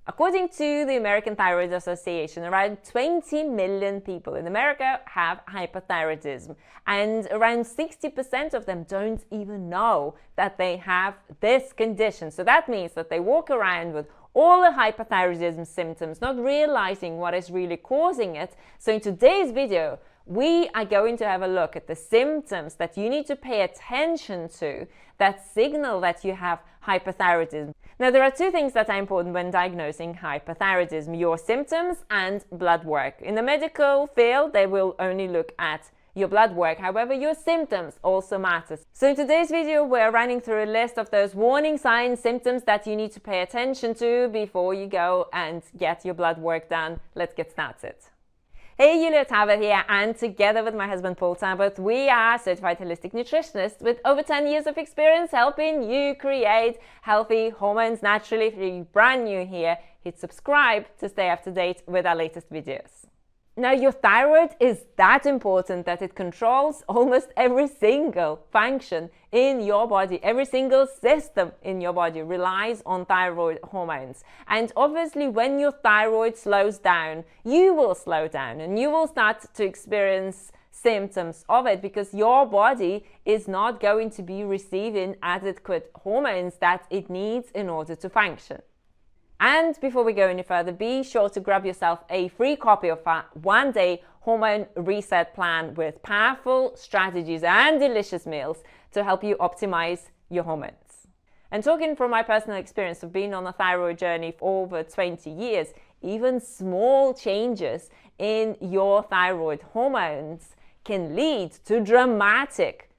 According to the American Thyroid Association, around 20 million people in America have hypothyroidism, and around 60% of them don't even know that they have this condition. So that means that they walk around with all the hypothyroidism symptoms, not realizing what is really causing it. So in today's video, we are going to have a look at the symptoms that you need to pay attention to that signal that you have hypothyroidism. Now, there are two things that are important when diagnosing hypothyroidism: your symptoms and blood work. In the medical field, they will only look at your blood work. However, your symptoms also matter. So in today's video, we're running through a list of those warning signs, symptoms that you need to pay attention to before you go and get your blood work done. Let's get started. Hey, Julia Talbot here, and together with my husband Paul Talbot, we are certified holistic nutritionists with over 10 years of experience helping you create healthy hormones naturally. If you're brand new here, hit subscribe to stay up to date with our latest videos. Now, your thyroid is that important that it controls almost every single function in your body. Every single system in your body relies on thyroid hormones. And obviously, when your thyroid slows down, you will slow down and you will start to experience symptoms of it because your body is not going to be receiving adequate hormones that it needs in order to function. And before we go any further, be sure to grab yourself a free copy of our one-day hormone reset plan with powerful strategies and delicious meals to help you optimize your hormones. And talking from my personal experience of being on a thyroid journey for over 20 years, even small changes in your thyroid hormones can lead to dramatic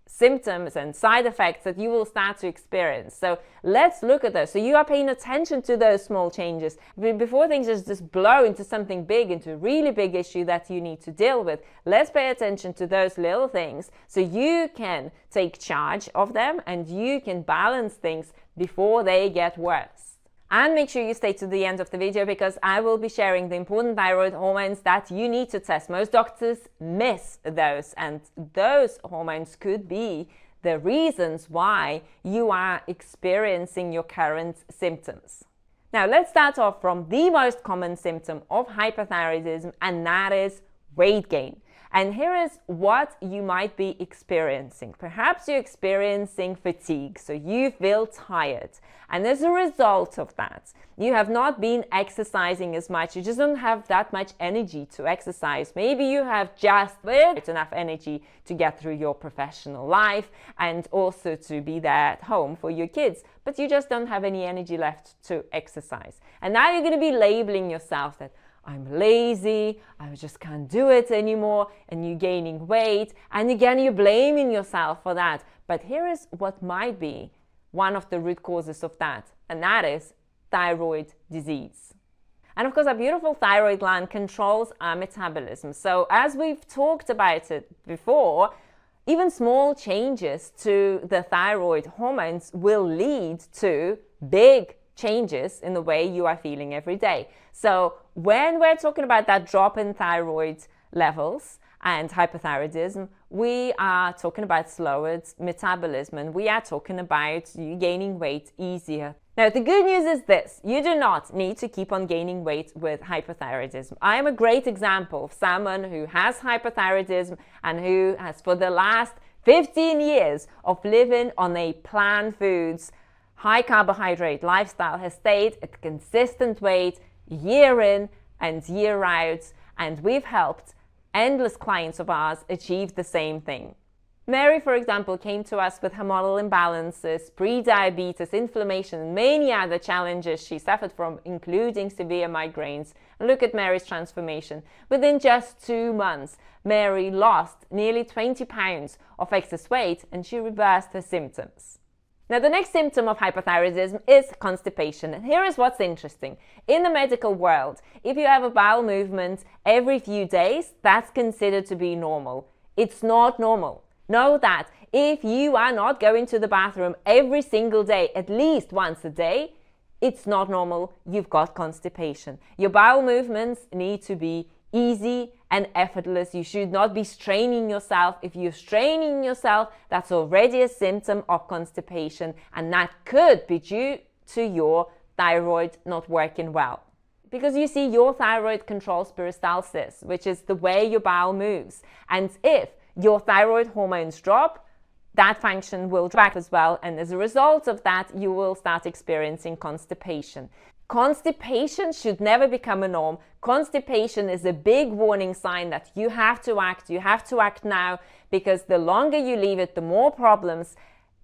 symptoms and side effects that you will start to experience. So let's look at those. So you are paying attention to those small changes before things just blow into something big, into a really big issue that you need to deal with. Let's pay attention to those little things so you can take charge of them and you can balance things before they get worse. And make sure you stay to the end of the video because I will be sharing the important thyroid hormones that you need to test. Most doctors miss those, and those hormones could be the reasons why you are experiencing your current symptoms. Now, let's start off from the most common symptom of hypothyroidism, and that is weight gain. And here is what you might be experiencing. Perhaps you're experiencing fatigue, so you feel tired. And as a result of that, you have not been exercising as much. You just don't have that much energy to exercise. Maybe you have just enough energy to get through your professional life and also to be there at home for your kids, but you just don't have any energy left to exercise. And now you're going to be labeling yourself that I'm lazy, I just can't do it anymore, and you're gaining weight, and again you're blaming yourself for that. But here is what might be one of the root causes of that, and that is thyroid disease. And of course, our beautiful thyroid gland controls our metabolism. So as we've talked about it before, even small changes to the thyroid hormones will lead to big changes in the way you are feeling every day. So when we're talking about that drop in thyroid levels and hypothyroidism, we are talking about slower metabolism, and we are talking about you gaining weight easier. Now, the good news is this: you do not need to keep on gaining weight with hypothyroidism. I am a great example of someone who has hypothyroidism and who has, for the last 15 years of living on a plant foods, high carbohydrate lifestyle, has stayed at consistent weight year in and year out, and we've helped endless clients of ours achieve the same thing. Mary, for example, came to us with hormonal imbalances, pre-diabetes, inflammation, and many other challenges she suffered from, including severe migraines. And look at Mary's transformation. Within just 2 months, Mary lost nearly 20 pounds of excess weight, and she reversed her symptoms. Now, the next symptom of hypothyroidism is constipation. And here is what's interesting. In the medical world, if you have a bowel movement every few days, that's considered to be normal. It's not normal. Know that if you are not going to the bathroom every single day, at least once a day, it's not normal. You've got constipation. Your bowel movements need to be easy and effortless. You should not be straining yourself. If you're straining yourself, that's already a symptom of constipation, and that could be due to your thyroid not working well. Because you see, your thyroid controls peristalsis, which is the way your bowel moves. And if your thyroid hormones drop, that function will drop as well. And as a result of that, you will start experiencing constipation. Constipation should never become a norm. Constipation is a big warning sign that you have to act. You have to act now, because the longer you leave it, the more problems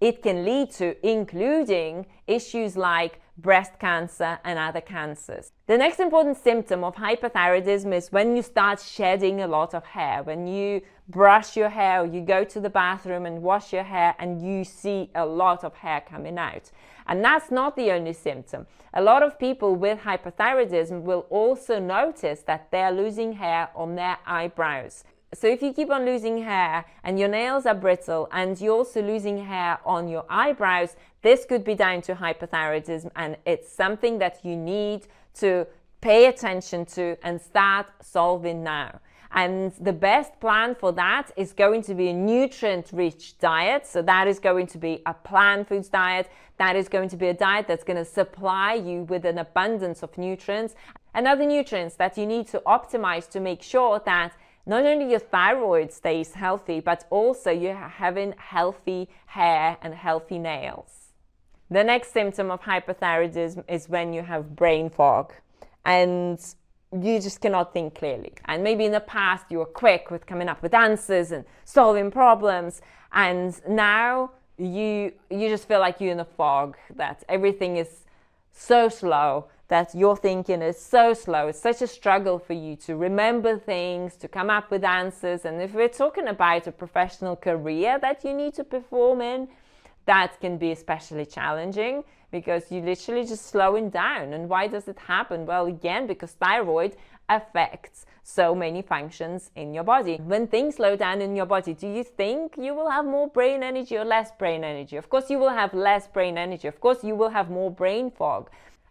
it can lead to, including issues like breast cancer and other cancers. The next important symptom of hypothyroidism is when you start shedding a lot of hair. When you brush your hair, or you go to the bathroom and wash your hair, and you see a lot of hair coming out. And that's not the only symptom. A lot of people with hypothyroidism will also notice that they're losing hair on their eyebrows. So if you keep on losing hair and your nails are brittle and you're also losing hair on your eyebrows, this could be down to hypothyroidism, and it's something that you need to pay attention to and start solving now. And the best plan for that is going to be a nutrient-rich diet. So that is going to be a plant foods diet. That is going to be a diet that's going to supply you with an abundance of nutrients and other nutrients that you need to optimize to make sure that not only your thyroid stays healthy, but also you're having healthy hair and healthy nails. The next symptom of hypothyroidism is when you have brain fog and you just cannot think clearly. And maybe in the past you were quick with coming up with answers and solving problems, and now you just feel like you're in a fog, that everything is so slow, that your thinking is so slow. It's such a struggle for you to remember things, to come up with answers. And if we're talking about a professional career that you need to perform in, that can be especially challenging, because you're literally just slowing down. And why does it happen? Well, again, because thyroid affects so many functions in your body. When things slow down in your body, do you think you will have more brain energy or less brain energy? Of course, you will have less brain energy. Of course, you will have more brain fog.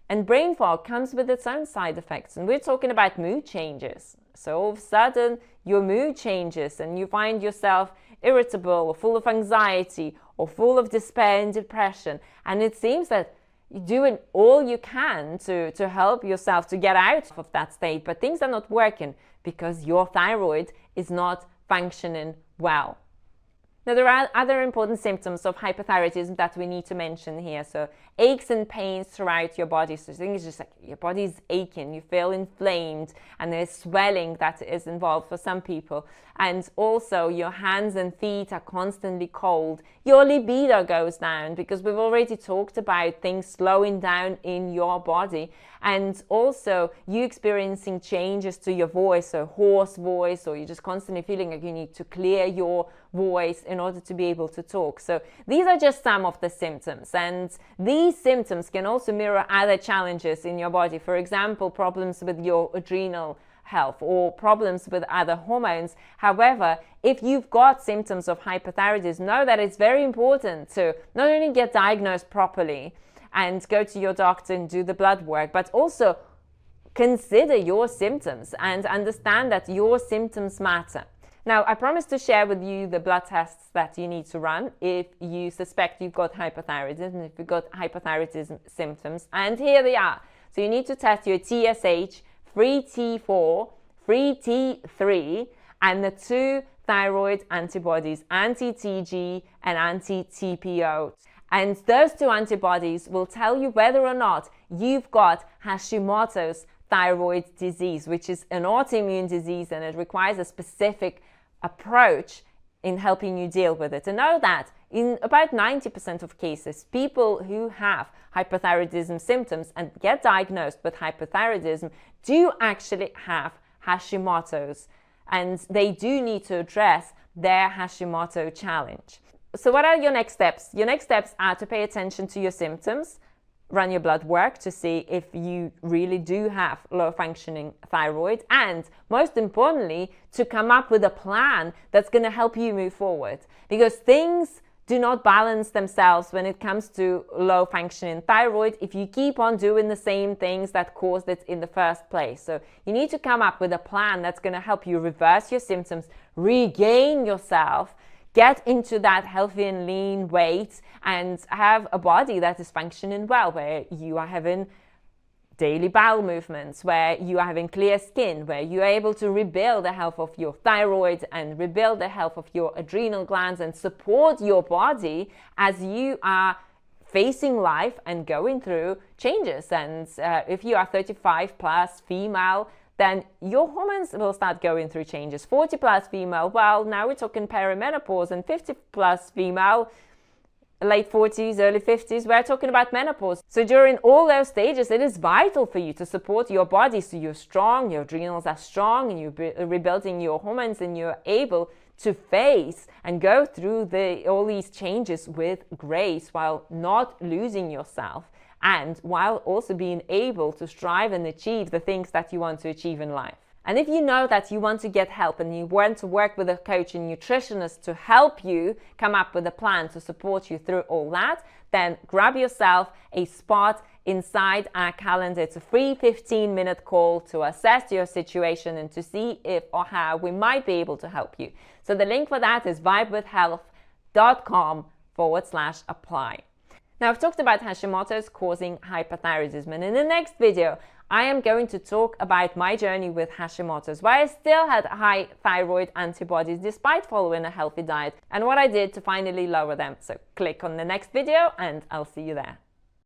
And brain fog comes with its own side effects. And we're talking about mood changes. So all of a sudden, your mood changes and you find yourself irritable or full of anxiety or full of despair and depression. And it seems that you're doing all you can to help yourself to get out of that state, but things are not working because your thyroid is not functioning well. Now, there are other important symptoms of hypothyroidism that we need to mention here. So aches and pains throughout your body. So things just like your body's aching, you feel inflamed, and there's swelling that is involved for some people. And also your hands and feet are constantly cold. Your libido goes down, because we've already talked about things slowing down in your body. And also you experiencing changes to your voice, so hoarse voice, or you're just constantly feeling like you need to clear your voice in order to be able to talk. So these are just some of the symptoms, and these symptoms can also mirror other challenges in your body. For example, problems with your adrenal health or problems with other hormones. However, if you've got symptoms of hypothyroidism, know that it's very important to not only get diagnosed properly and go to your doctor and do the blood work, but also consider your symptoms and understand that your symptoms matter. Now, I promised to share with you the blood tests that you need to run if you suspect you've got hypothyroidism, if you've got hypothyroidism symptoms, and here they are. So you need to test your TSH, free T4, free T3, and the 2 thyroid antibodies, anti-TG and anti-TPO. And those 2 antibodies will tell you whether or not you've got Hashimoto's thyroid disease, which is an autoimmune disease, and it requires a specific approach in helping you deal with it. And know that in about 90% of cases, people who have hypothyroidism symptoms and get diagnosed with hypothyroidism do actually have Hashimoto's, and they do need to address their Hashimoto challenge. So what are your next steps? Your next steps are to pay attention to your symptoms, run your blood work to see if you really do have low functioning thyroid, and most importantly, to come up with a plan that's going to help you move forward, because things do not balance themselves when it comes to low functioning thyroid if you keep on doing the same things that caused it in the first place. So you need to come up with a plan that's going to help you reverse your symptoms, regain yourself, get into that healthy and lean weight, and have a body that is functioning well, where you are having daily bowel movements, where you are having clear skin, where you're able to rebuild the health of your thyroid and rebuild the health of your adrenal glands and support your body as you are facing life and going through changes. And if you are 35 plus female, then your hormones will start going through changes. 40 plus female, well, now we're talking perimenopause, and 50 plus female, late 40s, early 50s, we're talking about menopause. So during all those stages, it is vital for you to support your body so you're strong, your adrenals are strong, and you're rebuilding your hormones, and you're able to face and go through all these changes with grace while not losing yourself, and while also being able to strive and achieve the things that you want to achieve in life. And if you know that you want to get help and you want to work with a coach and nutritionist to help you come up with a plan to support you through all that, then grab yourself a spot inside our calendar. It's a free 15-minute call to assess your situation and to see if or how we might be able to help you. So the link for that is vibewithhealth.com/apply. Now, I've talked about Hashimoto's causing hypothyroidism, and in the next video, I am going to talk about my journey with Hashimoto's, where I still had high thyroid antibodies despite following a healthy diet, and what I did to finally lower them. So click on the next video and I'll see you there.